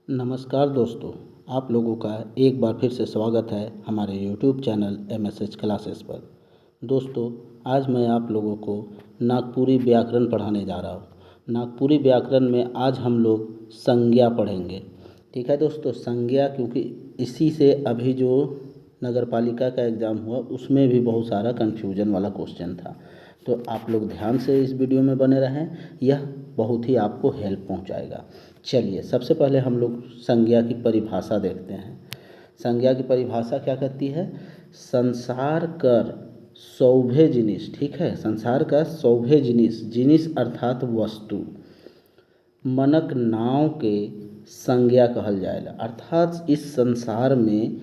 नमस्कार दोस्तों, आप लोगों का एक बार फिर से स्वागत है हमारे यूट्यूब चैनल MSH क्लासेस पर। दोस्तों, आज मैं आप लोगों को नागपुरी व्याकरण पढ़ाने जा रहा हूँ। नागपुरी व्याकरण में आज हम लोग संज्ञा पढ़ेंगे। ठीक है दोस्तों, संज्ञा, क्योंकि इसी से अभी जो नगर पालिका का एग्ज़ाम हुआ उसमें भी बहुत सारा कन्फ्यूजन वाला क्वेश्चन था। तो आप लोग ध्यान से इस वीडियो में बने रहें, यह बहुत ही आपको हेल्प पहुंचाएगा। चलिए, सबसे पहले हम लोग संज्ञा की परिभाषा देखते हैं। संज्ञा की परिभाषा क्या कहती है? संसार कर सौभे जिनिस, ठीक है, संसार का सौभे जिनिस, जिनिस अर्थात वस्तु, मनक नाव के संज्ञा कहल जाएगा। अर्थात इस संसार में,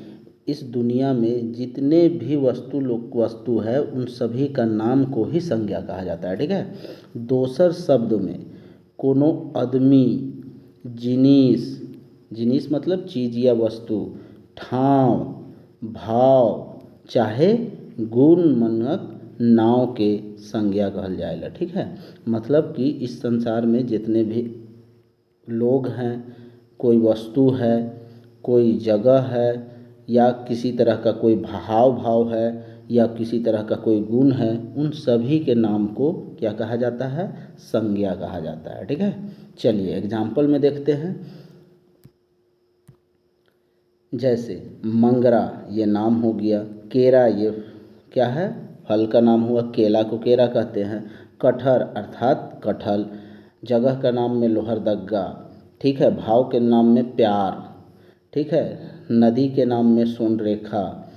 इस दुनिया में जितने भी वस्तु है उन सभी का नाम को ही संज्ञा कहा जाता है। ठीक है। दोसर शब्द में कोनो आदमी, जिनिस, जिनिस मतलब चीज़ या वस्तु, ठाव, भाव चाहे गुण मनक नाव के संज्ञा कहल जाएगा। ठीक है। मतलब कि इस संसार में जितने भी लोग हैं, कोई वस्तु है, कोई जगह है, या किसी तरह का कोई भाव है, या किसी तरह का कोई गुण है, उन सभी के नाम को क्या कहा जाता है? संज्ञा कहा जाता है। ठीक है। चलिए एग्जाम्पल में देखते हैं। जैसे मंगरा ये नाम हो गया, केरा ये क्या है? फल का नाम हुआ, केला को केरा कहते हैं। कटहर अर्थात कटहल, जगह का नाम में लोहरदग्गा, ठीक है, भाव के नाम में प्यार, ठीक है, नदी के नाम में सोनरेखा,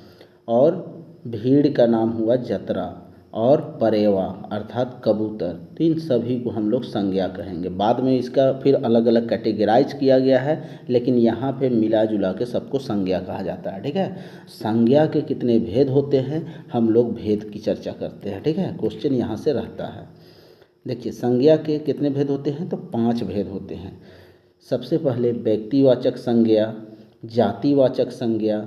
और भीड़ का नाम हुआ जतरा, और परेवा अर्थात कबूतर। तो इन सभी को हम लोग संज्ञा कहेंगे। बाद में इसका फिर अलग अलग कैटेगराइज किया गया है, लेकिन यहाँ पे मिला जुला के सबको संज्ञा कहा जाता है। ठीक है। संज्ञा के कितने भेद होते हैं, हम लोग भेद की चर्चा करते हैं। ठीक है। क्वेश्चन यहाँ से रहता है। देखिए, संज्ञा के कितने भेद होते हैं? तो 5 भेद होते हैं। सबसे पहले व्यक्तिवाचक संज्ञा, जातिवाचक संज्ञा,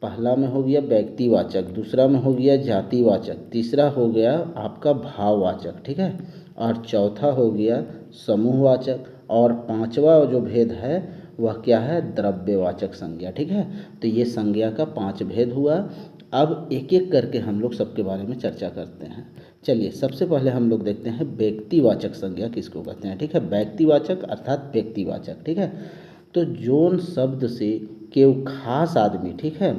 पहला में हो गया व्यक्तिवाचक, दूसरा में हो गया जातिवाचक, तीसरा हो गया आपका भाववाचक, ठीक है, और चौथा हो गया समूहवाचक, और पांचवा जो भेद है वह क्या है? द्रव्यवाचक संज्ञा। ठीक है। तो ये संज्ञा का 5 भेद हुआ। अब एक एक करके हम लोग सबके बारे में चर्चा करते हैं। चलिए, सबसे पहले हम लोग देखते हैं व्यक्तिवाचक संज्ञा किसको कहते हैं। ठीक है। व्यक्तिवाचक अर्थात व्यक्तिवाचक, ठीक है। तो जोन शब्द से केव खास आदमी, ठीक है,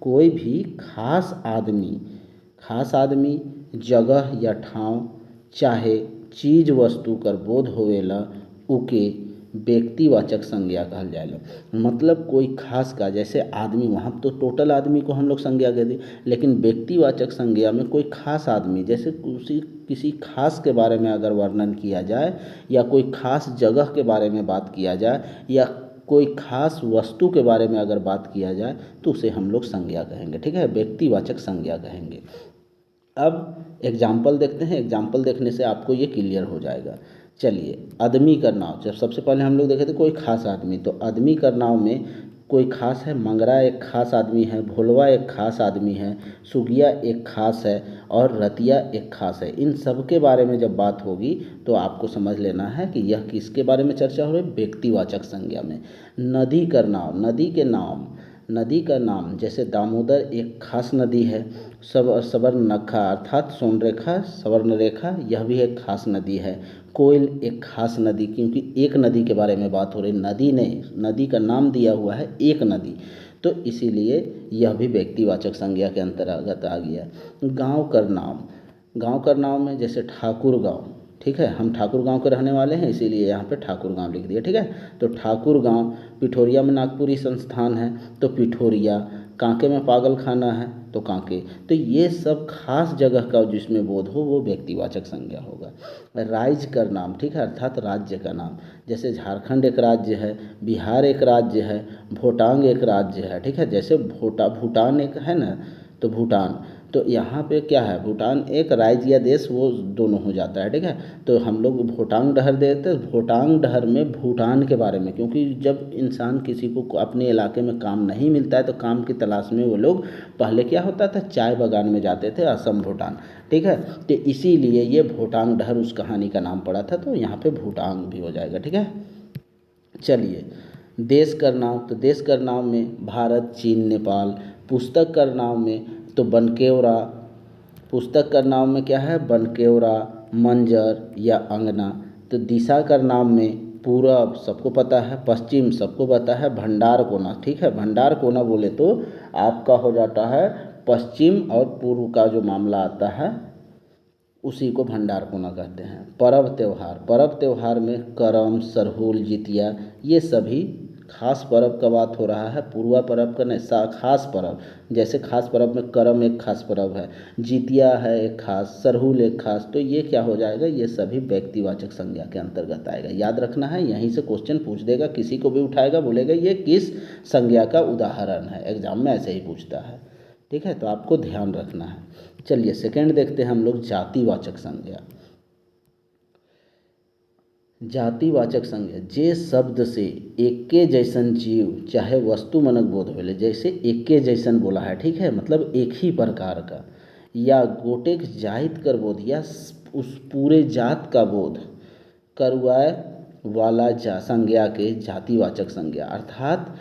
कोई भी खास आदमी जगह या ठाव चाहे चीज वस्तु कर बोध होवेला उके व्यक्तिवाचक संज्ञा कहल जाएगा। मतलब कोई खास का, जैसे आदमी, वहाँ तो टोटल आदमी को हम लोग संज्ञा कह दी, लेकिन व्यक्तिवाचक संज्ञा में कोई खास आदमी, जैसे किसी खास के बारे में अगर वर्णन किया जाए, या कोई खास जगह के बारे में बात किया जाए, या कोई खास वस्तु के बारे में अगर बात किया जाए, तो उसे हम लोग संज्ञा कहेंगे। ठीक है। व्यक्तिवाचक संज्ञा कहेंगे। अब एग्जाम्पल देखते हैं। एग्जाम्पल देखने से आपको ये क्लियर हो जाएगा। चलिए, आदमी का नाम, जब सबसे पहले हम लोग देखे थे कोई खास आदमी, तो आदमी का नाम में कोई खास है। मंगरा एक खास आदमी है, भोलवा एक खास आदमी है, सुगिया एक खास है, और रतिया एक खास है। इन सब के बारे में जब बात होगी तो आपको समझ लेना है कि यह किसके बारे में चर्चा हो रही है? व्यक्तिवाचक संज्ञा में। नदी का नाम, नदी का नाम जैसे दामोदर एक खास नदी है, सवर्णरेखा अर्थात सोनरेखा, सवर्णरेखा यह भी एक खास नदी है। कोयल एक खास नदी, क्योंकि एक नदी के बारे में बात हो रही, नदी ने, नदी का नाम दिया हुआ है एक नदी, तो इसीलिए यह भी व्यक्तिवाचक संज्ञा के अंतर्गत आ गया। गांव का नाम में जैसे ठाकुर गांव, ठीक है, हम ठाकुर गांव के रहने वाले हैं, इसीलिए यहाँ पे ठाकुर गांव लिख दिया। ठीक है। तो ठाकुर गांव, पिठोरिया में नागपुरी संस्थान है तो पिठोरिया, कांके में पागल खाना है तो कांके। तो ये सब खास जगह का जिसमें बोध हो वो व्यक्तिवाचक संज्ञा होगा। राज्य का नाम, ठीक है, अर्थात राज्य का नाम, जैसे झारखंड एक राज्य है, बिहार एक राज्य है, भूटान एक राज्य है। ठीक है। जैसे भूटान एक है ना, तो भूटान, तो यहाँ पे क्या है? भूटान एक राज्य या देश, वो दोनों हो जाता है। ठीक है। तो हम लोग भूटान डहर देते हैं, भूटान डहर में भूटान के बारे में, क्योंकि जब इंसान किसी को अपने इलाके में काम नहीं मिलता है तो काम की तलाश में वो लोग, पहले क्या होता था, चाय बागान में जाते थे, असम भूटान। ठीक है। तो इसीलिए ये भूटान डहर उस कहानी का नाम पड़ा था, तो यहाँ पे भूटान भी हो जाएगा। ठीक है। चलिए, देश का नाम, तो देश का नाम में भारत, चीन, नेपाल। पुस्तक का नाम में तो बनकेवरा, पुस्तक का नाम में क्या है, बनकेवरा, मंजर या अंगना। तो दिशा का नाम में पूरब सबको पता है, पश्चिम सबको पता है, भंडार कोना। ठीक है, भंडार कोना बोले तो आपका हो जाता है पश्चिम और पूर्व का जो मामला आता है उसी को भंडार कोना कहते हैं। पर्व त्यौहार, पर्व त्यौहार में करम, सरहुल, जितिया, ये सभी खास पर्व का बात हो रहा है, पूर्वा पर्व का नहीं, खास पर्व। जैसे खास पर्व में करम एक खास पर्व है, जितिया है एक खास, सरहुल एक खास। तो ये क्या हो जाएगा, ये सभी व्यक्तिवाचक संज्ञा के अंतर्गत आएगा। याद रखना है, यहीं से क्वेश्चन पूछ देगा, किसी को भी उठाएगा, बोलेगा ये किस संज्ञा का उदाहरण है, एग्जाम में ऐसे ही पूछता है। ठीक है, तो आपको ध्यान रखना है। चलिए सेकंड देखते हैं हम लोग, जातिवाचक संज्ञा। जातिवाचक संज्ञा जे शब्द से एके जैसन जीव चाहे वस्तु मनक बोध होले, जैसे एके जैसन बोला है, ठीक है, मतलब एक ही प्रकार का, या गोटेक जाइत कर बोध, या उस पूरे जात का बोध करवाए वाला संज्ञा के जातिवाचक संज्ञा। अर्थात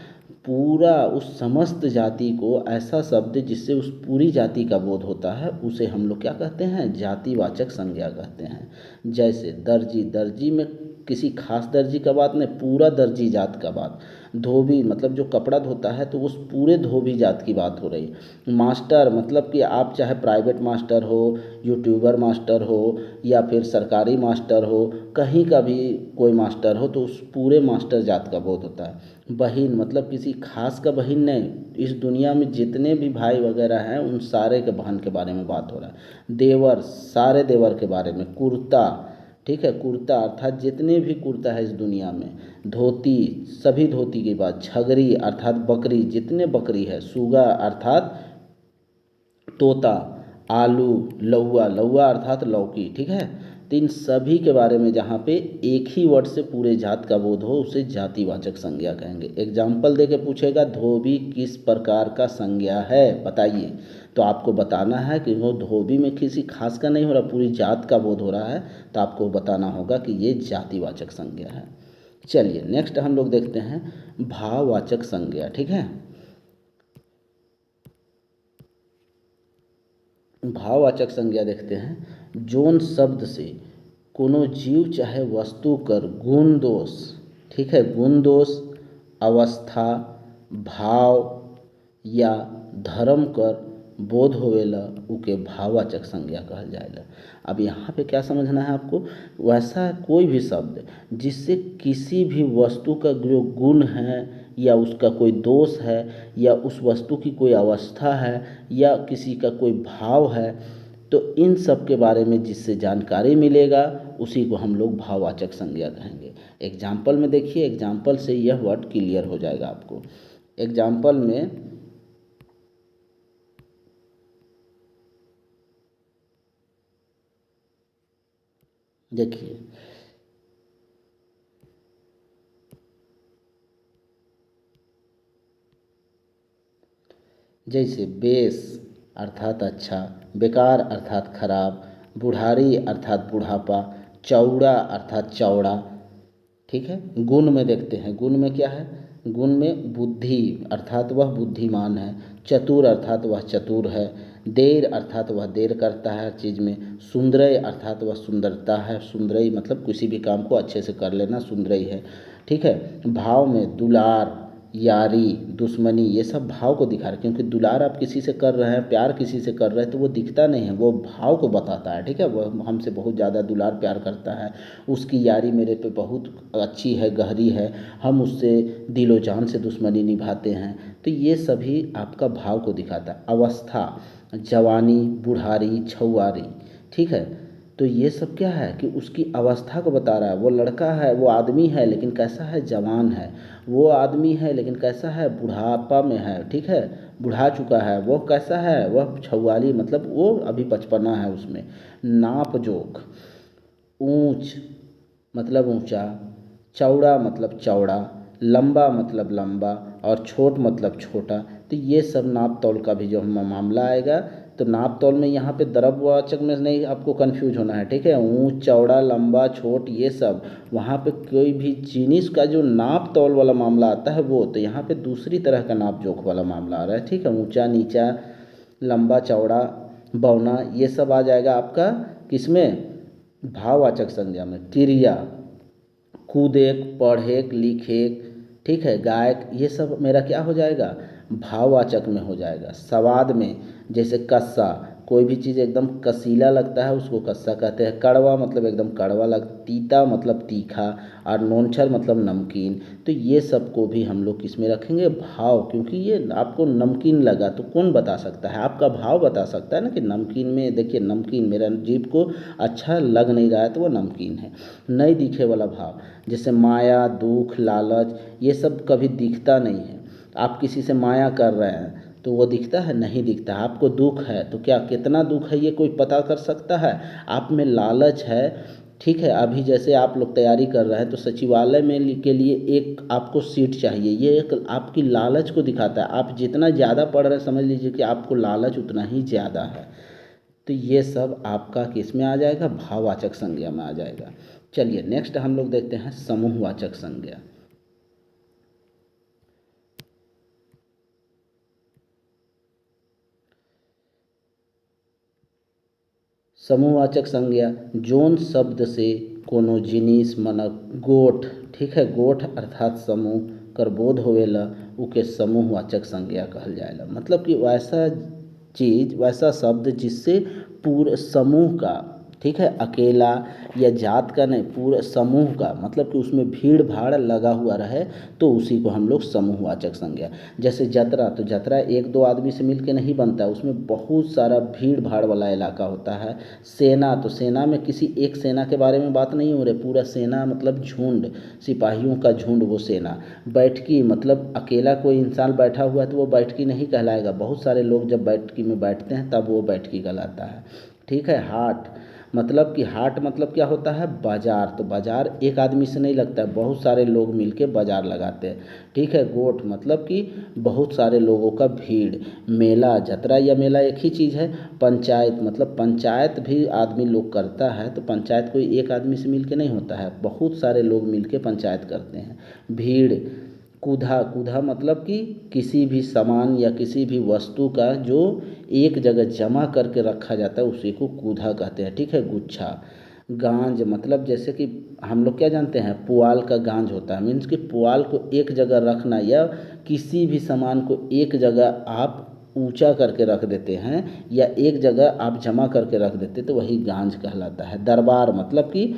पूरा उस समस्त जाति को ऐसा शब्द जिससे उस पूरी जाति का बोध होता है, उसे हम लोग क्या कहते हैं, जातिवाचक संज्ञा कहते हैं। जैसे दर्जी, दर्जी में किसी खास दर्जी का बात नहीं, पूरा दर्जी जात का बात। धोबी मतलब जो कपड़ा धोता है, तो उस पूरे धोबी जात की बात हो रही है। मास्टर मतलब कि आप चाहे प्राइवेट मास्टर हो, यूट्यूबर मास्टर हो, या फिर सरकारी मास्टर हो, कहीं का भी कोई मास्टर हो, तो उस पूरे मास्टर जात का बोध होता है। बहन मतलब किसी खास का बहन नहीं, इस दुनिया में जितने भी भाई वगैरह हैं उन सारे के बहन के बारे में बात हो रहा है। देवर, सारे देवर के बारे में। कुर्ता, ठीक है, कुर्ता अर्थात जितने भी कुर्ता है इस दुनिया में। धोती, सभी धोती की बात। छगरी अर्थात बकरी, जितने बकरी है। सुगा अर्थात तोता। आलू, लौवा, लौवा अर्थात लौकी, ठीक है। तो इन सभी के बारे में जहाँ पे एक ही वर्ड से पूरे जात का बोध हो, उसे जातिवाचक संज्ञा कहेंगे। एग्जाम्पल दे के पूछेगा, धोबी किस प्रकार का संज्ञा है बताइए, तो आपको बताना है कि वो धोबी में किसी खास का नहीं हो रहा, पूरी जात का बोध हो रहा है, तो आपको बताना होगा कि ये जातिवाचक संज्ञा है। चलिए नेक्स्ट हम लोग देखते हैं भाववाचक संज्ञा, ठीक है। भाववाचक संज्ञा देखते हैं, जोन शब्द से कोनो जीव चाहे वस्तु कर गुण दोष, ठीक है, गुण दोष, अवस्था, भाव या धर्म कर बोध होवेला, उके भाववाचक संज्ञा कहल जाएला। अब यहाँ पे क्या समझना है आपको, वैसा कोई भी शब्द जिससे किसी भी वस्तु का जो गुण है, या उसका कोई दोष है, या उस वस्तु की कोई अवस्था है, या किसी का कोई भाव है, तो इन सब के बारे में जिससे जानकारी मिलेगा उसी को हम लोग भाववाचक संज्ञा कहेंगे। एग्जाम्पल में देखिए, एग्जाम्पल से यह वर्ड क्लियर हो जाएगा आपको। एग्जाम्पल में देखिए, जैसे बेस अर्थात अच्छा, बेकार अर्थात खराब, बुढ़ारी अर्थात बुढ़ापा, चौड़ा अर्थात चौड़ा, ठीक है। गुण में देखते हैं, गुण में क्या है, गुण में बुद्धि अर्थात वह बुद्धिमान है, चतुर अर्थात वह चतुर है, देर अर्थात वह देर करता है हर चीज़ में, सुंदरय अर्थात वह सुंदरता है, सुंदरई मतलब किसी भी काम को अच्छे से कर लेना सुंदरई है, ठीक है। भाव में दुलार, यारी, दुश्मनी, ये सब भाव को दिखा रहे, क्योंकि दुलार आप किसी से कर रहे हैं, प्यार किसी से कर रहे हैं, तो वो दिखता नहीं है, वो भाव को बताता है, ठीक है। वह हमसे बहुत ज़्यादा दुलार प्यार करता है, उसकी यारी मेरे पे बहुत अच्छी है, गहरी है, हम उससे दिलो जान से दुश्मनी निभाते हैं, तो ये सभी आपका भाव को दिखाता है। अवस्था, जवानी, बुढ़ारी, छुआरी, ठीक है। तो ये सब क्या है कि उसकी अवस्था को बता रहा है, वो लड़का है, वो आदमी है, लेकिन कैसा है, जवान है, वो आदमी है लेकिन कैसा है, बुढ़ापा में है, ठीक है, बुढ़ा चुका है, वो कैसा है, वह छुआली मतलब वो अभी बचपना है उसमें। नाप जोख, ऊंच मतलब ऊंचा, चौड़ा मतलब चौड़ा, लंबा मतलब लंबा, और छोट मतलब छोटा, तो ये सब नाप तौल का भी जो मामला आएगा, तो नाप तौल में यहाँ पे द्रव्यवाचक में नहीं आपको कंफ्यूज होना है, ठीक है। ऊंच चौड़ा लंबा छोट ये सब, वहाँ पे कोई भी जिनिस का जो नाप तौल वाला मामला आता है वो, तो यहाँ पे दूसरी तरह का नाप जोख वाला मामला आ रहा है, ठीक है। ऊंचा नीचा लंबा चौड़ा बौना ये सब आ जाएगा आपका किसमें, भाववाचक संज्ञा में। क्रिया कूदेक पढ़ेक लिखेक, ठीक है, गायक, ये सब मेरा क्या हो जाएगा, भाववाचक में हो जाएगा। स्वाद में जैसे कस्सा, कोई भी चीज़ एकदम कसीला लगता है उसको कस्सा कहते हैं। कड़वा मतलब एकदम कड़वा तीता मतलब तीखा, और नोनछर मतलब नमकीन। तो ये सब को भी हम लोग किस में रखेंगे, भाव, क्योंकि ये आपको नमकीन लगा तो कौन बता सकता है, आपका भाव बता सकता है ना कि नमकीन में, देखिए नमकीन मेरा जीभ को अच्छा लग नहीं रहा है तो वो नमकीन है। नहीं दिखे वाला भाव जैसे माया दुख लालच, ये सब कभी दिखता नहीं है। आप किसी से माया कर रहे हैं तो वो दिखता है, नहीं दिखता। आपको दुख है तो क्या कितना दुख है ये कोई पता कर सकता है। आप में लालच है, ठीक है, अभी जैसे आप लोग तैयारी कर रहे हैं तो सचिवालय में के लिए एक आपको सीट चाहिए, ये एक आपकी लालच को दिखाता है। आप जितना ज़्यादा पढ़ रहे हैं समझ लीजिए कि आपको लालच उतना ही ज़्यादा है। तो ये सब आपका किस में आ जाएगा, भाववाचक संज्ञा में आ जाएगा। चलिए नेक्स्ट हम लोग देखते हैं समूहवाचक संज्ञा। समूहवाचक संज्ञा जोन शब्द से कोनो जिनिस मनक गोठ, ठीक है, गोठ अर्थात समूह कर बोध होवेला उके समूहवाचक संज्ञा कहल जाएला। मतलब कि वैसा चीज़ वैसा शब्द जिससे पूरे समूह का, ठीक है, अकेला या जात का नहीं, पूरे समूह का, मतलब कि उसमें भीड़ भाड़ लगा हुआ रहे तो उसी को हम लोग समूहवाचक संज्ञा। जैसे जतरा, तो जतरा एक दो आदमी से मिलके नहीं बनता, उसमें बहुत सारा भीड़ भाड़ वाला इलाका होता है। सेना, तो सेना में किसी एक सेना के बारे में बात नहीं हो रही, पूरा सेना मतलब झुंड, सिपाहियों का झुंड वो सेना। बैठकी मतलब अकेला कोई इंसान बैठा हुआ है तो वो बैठकी नहीं कहलाएगा, बहुत सारे लोग जब बैठकी में बैठते हैं तब वो बैठकी कहलाता है, ठीक है। हाट मतलब कि हाट मतलब क्या होता है, बाजार, तो बाजार एक आदमी से नहीं लगता है, बहुत सारे लोग मिलके बाजार लगाते हैं, ठीक है। गोठ मतलब कि बहुत सारे लोगों का भीड़। मेला, जतरा या मेला एक ही चीज़ है। पंचायत मतलब पंचायत भी आदमी लोग करता है, तो पंचायत कोई एक आदमी से मिलके नहीं होता है, बहुत सारे लोग मिलके पंचायत करते हैं। भीड़। कूधा, कूधा मतलब कि किसी भी सामान या किसी भी वस्तु का जो एक जगह जमा करके रखा जाता है उसी को कूधा कहते हैं, ठीक है। गुच्छा। गांज मतलब जैसे कि हम लोग क्या जानते हैं, पुआल का गांज होता है, मीन्स कि पुआल को एक जगह रखना या किसी भी सामान को एक जगह आप ऊंचा करके रख देते हैं या एक जगह आप जमा करके रख देते तो वही गांज कहलाता है। दरबार मतलब कि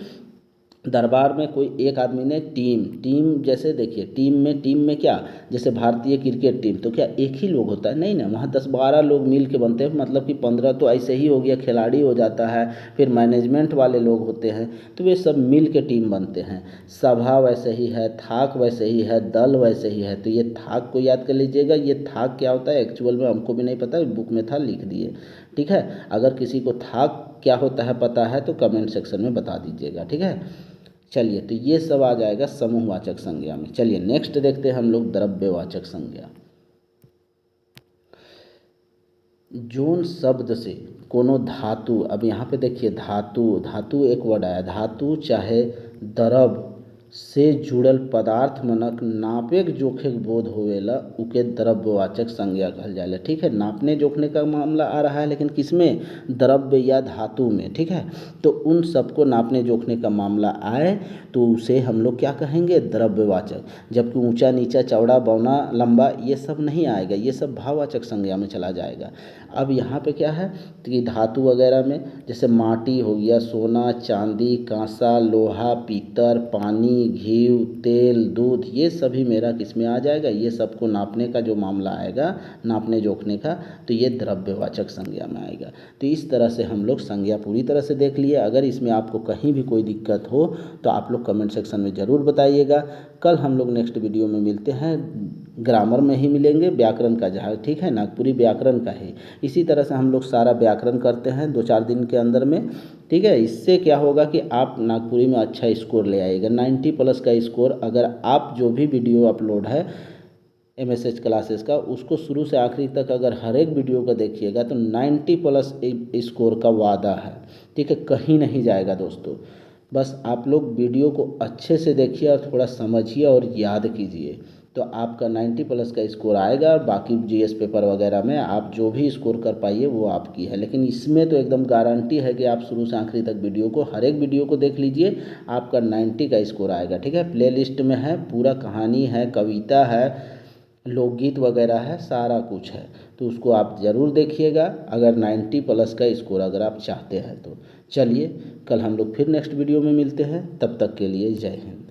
दरबार में कोई एक आदमी ने टीम, टीम जैसे देखिए टीम में क्या, जैसे भारतीय क्रिकेट टीम, तो क्या एक ही लोग होता है, नहीं ना, वहाँ 10-12 लोग मिल के बनते हैं, मतलब कि 15 तो ऐसे ही हो गया, खिलाड़ी हो जाता है, फिर मैनेजमेंट वाले लोग होते हैं, तो वे सब मिल के टीम बनते हैं। सभा वैसे ही है, थाक वैसे ही है, दल वैसे ही है। तो ये थाक को याद कर लीजिएगा, ये थाक क्या होता है एक्चुअल में हमको भी नहीं पता, बुक में था लिख दिए, ठीक है। अगर किसी को थाक क्या होता है पता है तो कमेंट सेक्शन में बता दीजिएगा, ठीक है। चलिए तो ये सब आ जाएगा समूहवाचक संज्ञा में। चलिए नेक्स्ट देखते हैं हम लोग द्रव्यवाचक संज्ञा। जोन शब्द से कोनो धातु, अब यहाँ पे देखिए धातु, धातु एक वर्ड आया, धातु चाहे द्रव से जुड़ल पदार्थ मनक नापेक जोखे बोध होवेला उके द्रव्यवाचक संज्ञा कहल जाएला, ठीक है। नापने जोखने का मामला आ रहा है लेकिन किसमें, द्रव्य या धातु में, ठीक है। तो उन सबको नापने जोखने का मामला आए तो उसे हम लोग क्या कहेंगे, द्रव्यवाचक। जबकि ऊंचा नीचा चौड़ा बौना लंबा ये सब नहीं आएगा, ये सब भाववाचक संज्ञा में चला जाएगा। अब यहाँ पे क्या है कि धातु वगैरह में जैसे माटी हो गया, सोना चांदी कांसा लोहा पीतल पानी घी तेल दूध, ये सभी मेरा किस में आ जाएगा, ये सबको नापने का जो मामला आएगा, नापने जोखने का, तो ये द्रव्यवाचक संज्ञा में आएगा। तो इस तरह से हम लोग संज्ञा पूरी तरह से देख लिए। अगर इसमें आपको कहीं भी कोई दिक्कत हो तो आप लोग कमेंट सेक्शन में ज़रूर बताइएगा। कल हम लोग नेक्स्ट वीडियो में मिलते हैं, ग्रामर में ही मिलेंगे, व्याकरण का जहाँ, ठीक है, नागपुरी व्याकरण का ही। इसी तरह से हम लोग सारा व्याकरण करते हैं 2-4 दिन के अंदर में, ठीक है। इससे क्या होगा कि आप नागपुरी में अच्छा स्कोर ले आइएगा, 90+ का स्कोर। अगर आप जो भी वीडियो अपलोड है MSH क्लासेस का, उसको शुरू से आखिरी तक अगर हर एक वीडियो का देखिएगा तो 90 प्लस स्कोर का वादा है। ठीक है, कहीं नहीं जाएगा दोस्तों। बस आप लोग वीडियो को अच्छे से देखिए और थोड़ा समझिए और याद कीजिए, तो आपका 90 प्लस का स्कोर आएगा। और बाकी GS पेपर वगैरह में आप जो भी स्कोर कर पाइए वो आपकी है, लेकिन इसमें तो एकदम गारंटी है कि आप शुरू से आखिरी तक वीडियो को, हर एक वीडियो को देख लीजिए, आपका 90 का स्कोर आएगा। ठीक है, प्ले लिस्ट में है, पूरा कहानी है, कविता है, लोकगीत वगैरह है, सारा कुछ है, तो उसको आप ज़रूर देखिएगा अगर 90 प्लस का स्कोर अगर आप चाहते हैं तो। चलिए, कल हम लोग फिर नेक्स्ट वीडियो में मिलते हैं, तब तक के लिए जय हिंद।